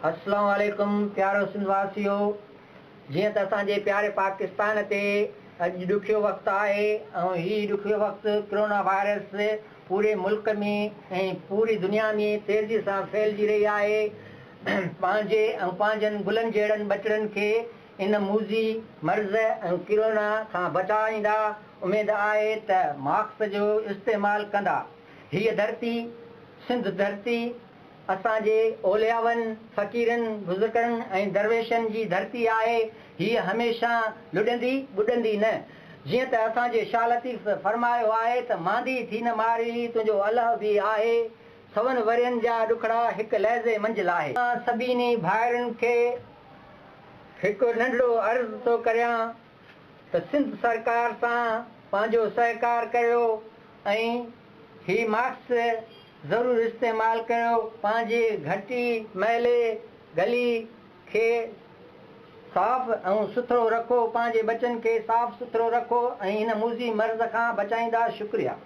अस्सलाम वालेकुम प्यारो सिंधवासियो। जीअं त असांजे प्यारे पाकिस्तान ते अॼु ॾुखियो वक़्तु आहे ऐं हीउ ॾुखियो वक़्तु कोरोना वायरस पूरे मुल्क में ऐं पूरी दुनिया में तेज़ीअ सां फैलिजी रही आहे। पंहिंजे ऐं पंहिंजनि गुलनि जहिड़नि ॿचड़नि खे इन मूज़ी मर्ज़ ऐं कोरोना खां बचाईंदा। उमेदु आहे त मास्क जो इस्तेमालु कंदा। हीअ धरती सिंध धरती असांजे ओलियावनि फ़क़ीरनि बुज़ुर्गनि ऐं दरवेशनि जी धरती आहे। हीअ हमेशह लुॾंदी ॿुॾंदी न। जीअं त असांजे शाह लतीफ़ फरमायो आहे त मांदी थी न मारी तुंहिंजो अलाह बि आहे, सवनि वरियनि जा ॾुखड़ा हिकु लहज़े मंज़िल आहे। सभिनी भाइरनि खे हिकु नंढिड़ो अर्ज़ु थो करियां त सिंध सरकार सां पंहिंजो सहकार करियो ऐं हीउ मास्क ज़रूरु इस्तेमालु कयो। पंहिंजे घटी मैले गली खे साफ़ ऐं सुथिरो रखो, पंहिंजे बचनि खे साफ़ सुथिरो रखो ऐं हिन मूज़ी मर्ज़ खां बचाईंदा। शुक्रिया।